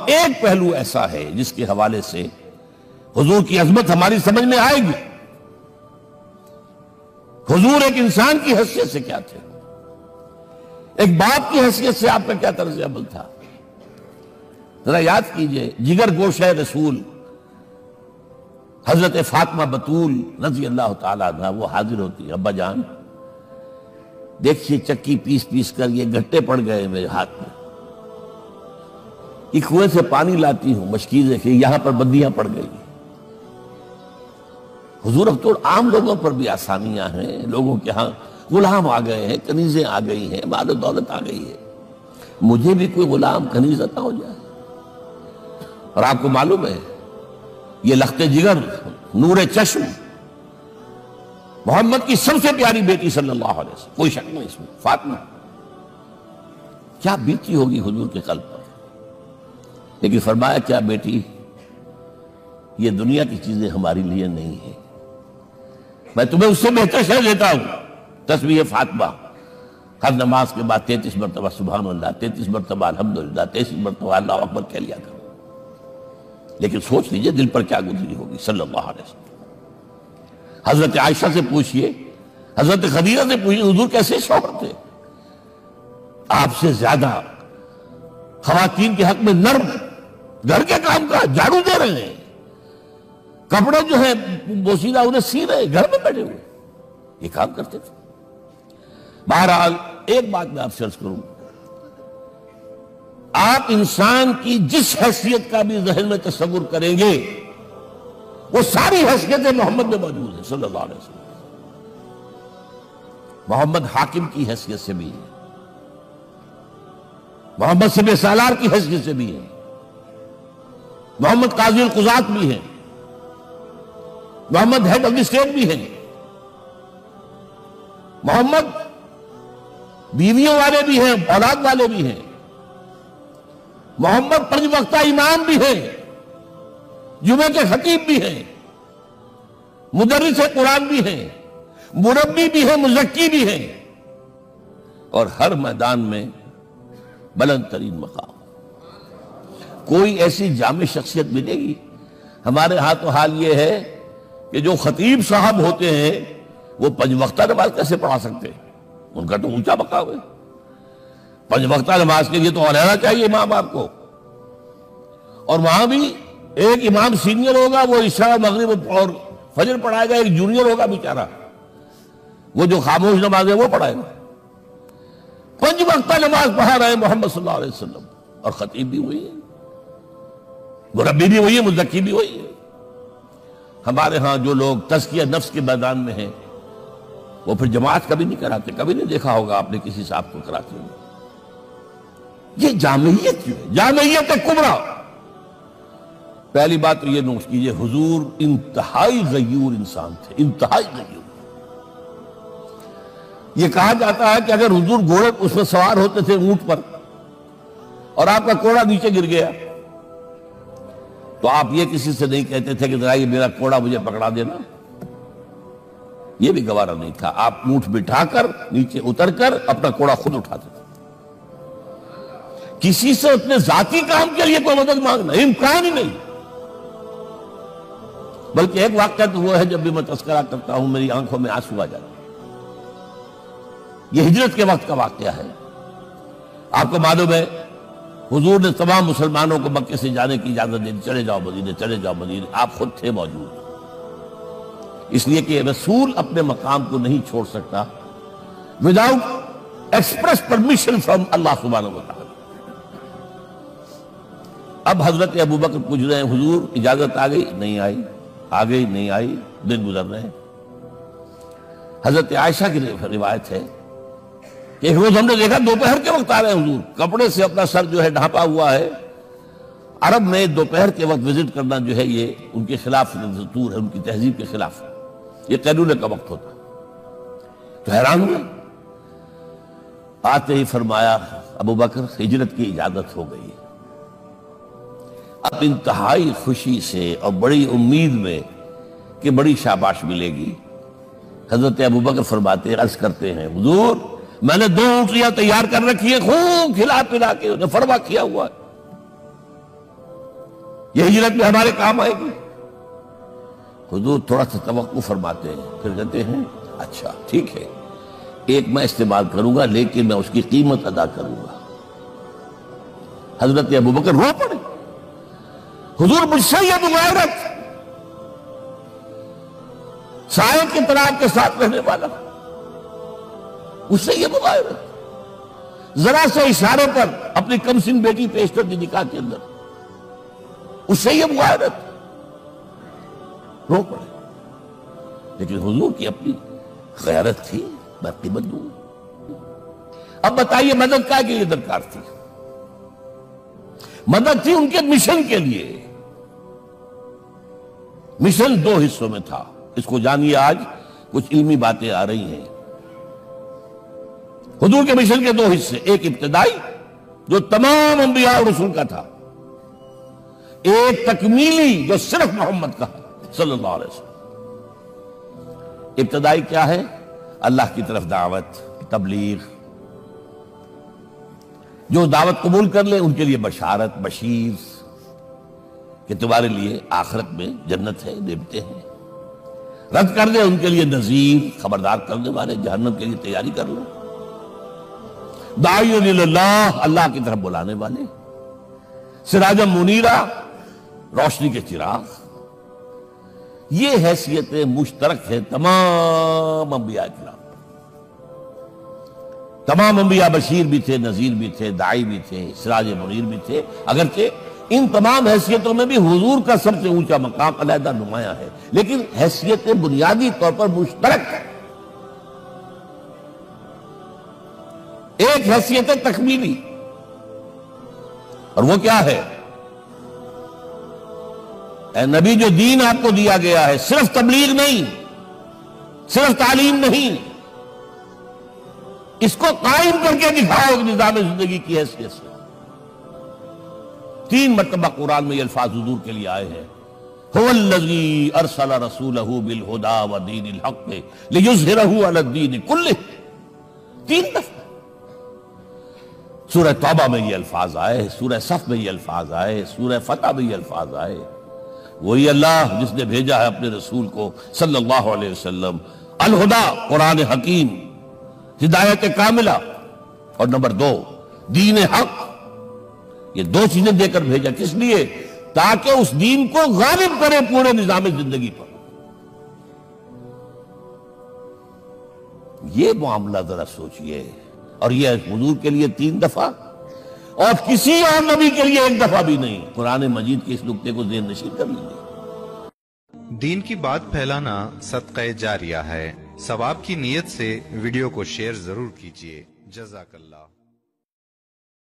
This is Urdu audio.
ایک پہلو ایسا ہے جس کے حوالے سے حضور کی عظمت ہماری سمجھ میں آئے گی. حضور ایک انسان کی حیثیت سے کیا تھے, ایک باپ کی حیثیت سے آپ کا کیا طرز عمل تھا. ذرا یاد کیجئے, جگر گوشہ رسول حضرت فاطمہ بطول رضی اللہ تعالیٰ عنہ وہ حاضر ہوتی ہے. ابا جان دیکھیے چکی پیس پیس کر یہ گھٹے پڑ گئے میرے ہاتھ میں, یہ کنویں سے پانی لاتی ہوں, مشکیزیں کہ یہاں پر بندیاں پڑ گئی. حضور اب تو عام لوگوں پر بھی آسانیاں ہیں, لوگوں کے ہاں غلام آ گئے ہیں, کنیزیں آ گئی ہیں, مال و دولت آ گئی ہے, مجھے بھی کوئی غلام کنیز عطا ہو جائے. اور آپ کو معلوم ہے یہ لخت جگر نور چشم محمد کی سب سے پیاری بیٹی صلی اللہ علیہ وسلم, کوئی شک نہیں اس میں, فاطمہ, کیا بیتی ہوگی حضور کے قلب پر. لیکن فرمایا کیا بیٹی, یہ دنیا کی چیزیں ہماری لیے نہیں ہیں, میں تمہیں اس سے بہتر شے دیتا ہوں. تسبیح فاطمہ ہر نماز کے بعد 33 مرتبہ سبحان اللہ, 33 مرتبہ الحمدللہ, 33 مرتبہ اللہ اکبر کہہ لیا کرو. لیکن سوچ لیجئے دل پر کیا گزری ہوگی صلی اللہ علیہ وسلم. حضرت عائشہ سے پوچھئے, حضرت خدیجہ سے پوچھئے حضور کیسے شوہر تھے, آپ سے زیادہ خواتین کے حق میں نرم, گھر کے کام کا جھاڑو دے رہے ہیں, کپڑے جو ہیں بوسیدہ انہیں سی رہے, گھر میں بیٹھے ہوئے یہ کام کرتے تھے. بہرحال ایک بات میں آپ سے عرض کروں, آپ انسان کی جس حیثیت کا بھی ذہن میں تصور کریں گے وہ ساری حیثیتیں محمد میں موجود ہیں صلی اللہ علیہ وسلم. محمد حاکم کی حیثیت سے بھی ہے, محمد سب سالار کی حیثیت سے بھی ہے, محمد قاضی القضات بھی ہیں, محمد ہیڈ آف دی اسٹیٹ بھی ہیں, محمد بیویوں والے بھی ہیں, اولاد والے بھی ہیں, محمد 5 وقتہ امام بھی ہیں, جمعہ کے خطیب بھی ہیں, مدرس قرآن بھی ہیں, مربی بھی ہیں, مزکی بھی ہیں, اور ہر میدان میں بلند ترین مقام. کوئی ایسی جامع شخصیت ملے گی؟ ہمارے ہاں تو حال یہ ہے کہ جو خطیب صاحب ہوتے ہیں وہ 5 وقتہ نماز کیسے پڑھا سکتے ہیں, ان کا تو اونچا مقام ہے. 5 وقتہ نماز کے لیے تو رہنا چاہیے امام آپ کو, اور وہاں بھی ایک امام سینئر ہوگا وہ عشاء مغرب اور فجر پڑھائے گا, ایک جونیئر ہوگا بیچارہ وہ جو خاموش نماز ہے وہ پڑھائے گا. 5 وقتہ نماز پڑھا رہے محمد صلی اللہ علیہ وسلم, اور خطیب بھی وہی ہے, مربی بھی وہی ہے, مزکی بھی وہی ہے. ہمارے ہاں جو لوگ تزکیہ نفس کے میدان میں ہیں وہ پھر جماعت کبھی نہیں کراتے, کبھی نہیں دیکھا ہوگا آپ نے کسی صاحب کو کراتے ہوئے. یہ جامعیت کیوں ہے, جامعیت کبریٰ. پہلی بات تو یہ نوٹ کیجئے, حضور انتہائی غیور انسان تھے, انتہائی غیور. یہ کہا جاتا ہے کہ اگر حضور گھوڑے اس میں سوار ہوتے تھے اونٹ پر اور آپ کا کوڑا نیچے گر گیا تو آپ یہ کسی سے نہیں کہتے تھے کہ ذرا یہ میرا کوڑا مجھے پکڑا دینا, یہ بھی گوارا نہیں تھا. آپ اونٹ بٹھا کر نیچے اتر کر اپنا کوڑا خود اٹھاتے تھے. کسی سے اپنے ذاتی کام کے لیے کوئی مدد مانگنا امکان ہی نہیں. بلکہ ایک واقعہ تو وہ ہے جب بھی میں تذکرہ کرتا ہوں میری آنکھوں میں آنسو آ جاتے ہیں. یہ ہجرت کے وقت کا واقعہ ہے. آپ کو معلوم ہے حضور نے تمام مسلمانوں کو مکے سے جانے کی اجازت دی, چلے جاؤ مدینے, چلے جاؤ مدینے. آپ خود تھے موجود, اس لیے کہ رسول اپنے مقام کو نہیں چھوڑ سکتا وداؤٹ ایکسپریس پرمیشن فرام اللہ سبحانہ و تعالی. اب حضرت ابوبکر پوچھ رہے ہیں حضور اجازت آ گئی نہیں آئی, آ گئی نہیں آئی, دن گزر رہے ہیں. حضرت عائشہ کی روایت ہے کہ ایک روز ہم نے دیکھا دوپہر کے وقت آ رہے ہیں حضور, کپڑے سے اپنا سر جو ہے ڈھانپا ہوا ہے. عرب میں دوپہر کے وقت وزٹ کرنا جو ہے یہ ان کے خلاف دستور ہے, ان کی تہذیب کے خلاف ہے. یہ قیلولے کا وقت ہوتا. تو حیران ہوئے, آتے ہی فرمایا ابوبکر ہجرت کی اجازت ہو گئی. اب انتہائی خوشی سے اور بڑی امید میں کہ بڑی شاباش ملے گی, حضرت ابوبکر فرماتے ہیں, عرض کرتے ہیں حضور میں نے 2 اونٹیاں تیار کر رکھی ہیں, خوب کھلا پلا کے انہیں فرما کیا ہوا ہے. یہ ہجرت میں ہمارے کام آئے گی؟ حضور تھوڑا سا توقع فرماتے ہیں، پھر کہتے ہیں اچھا ٹھیک ہے، ایک میں استعمال کروں گا لیکن میں اس کی قیمت ادا کروں گا۔ حضرت ابوبکر رو پڑے، حضور مجھ سے یہ مغایرت، سائے کے تراب کے ساتھ رہنے والا، اس سے یہ مغایرت، ذرا سے اشارے پر اپنی کم سن بیٹی پیش کر دی نکاح کے اندر، اس سے یہ مغایرت، رو پڑے۔ لیکن حضور کی اپنی غیرت تھی، میں قیمت دوں۔ اب بتائیے مدد کا کے لیے درکار تھی؟ مدد تھی ان کے مشن کے لیے۔ مشن دو حصوں میں تھا، اس کو جانیے، آج کچھ علمی باتیں آ رہی ہیں۔ حضور کے مشن کے دو حصے، ایک ابتدائی جو تمام انبیاء اور رسول کا تھا، ایک تکمیلی جو صرف محمد کا صلی اللہ علیہ وسلم۔ ابتدائی کیا ہے؟ اللہ کی طرف دعوت، تبلیغ۔ جو دعوت قبول کر لے ان کے لیے بشارت، بشیر کہ تمہارے لیے آخرت میں جنت ہے، نعمتیں ہیں۔ رد کر دے ان کے لیے نذیر، خبردار کرنے والے، جہنم کے لیے تیاری کر لو۔ داعی اللہ، اللہ کی طرف بلانے والے، سراجا منیرا، روشنی کے چراغ۔ یہ حیثیتیں مشترک ہے تمام انبیاء کرام۔ تمام انبیاء بشیر بھی تھے، نذیر بھی تھے، داعی بھی تھے، سراج منیر بھی تھے، اگرچہ ان تمام حیثیتوں میں بھی حضور کا سب سے اونچا مقام علیحدہ نمایاں ہے، لیکن حیثیتیں بنیادی طور پر مشترک ہے۔ ایک حیثیت تکمیلی، اور وہ کیا ہے؟ اے نبی، جو دین آپ کو دیا گیا ہے صرف تبلیغ نہیں، صرف تعلیم نہیں، اس کو قائم کر کے دکھاؤ نظام زندگی کی حیثیت سے۔ 3 مرتبہ قرآن میں یہ الفاظ حضور کے لیے آئے ہیں، هو الذی ارسل رسولہ بالہدی ودین الحق لیظہرہ علی الدین کلہ۔ 3 دفعہ سورہ توبہ میں یہ الفاظ آئے، سورہ صف میں یہ الفاظ آئے، سورہ فتح میں یہ الفاظ آئے۔ وہی اللہ جس نے بھیجا ہے اپنے رسول کو صلی اللہ علیہ وسلم، الہدا، قرآن حکیم، ہدایت کاملہ، اور نمبر 2 دین حق۔ یہ 2 چیزیں دے کر بھیجا، کس لیے؟ تاکہ اس دین کو غالب کرے پورے نظام زندگی پر۔ یہ معاملہ ذرا سوچئے، اور یہ حضور کے لیے 3 دفعہ، اور کسی اور نبی کے لیے 1 دفعہ بھی نہیں۔ قرآن مجید کے اس نقطے کو ذہن نشین کر لیجیے۔ دین کی بات پھیلانا صدقہ جاریہ ہے، ثواب کی نیت سے ویڈیو کو شیئر ضرور کیجیے۔ جزاک اللہ۔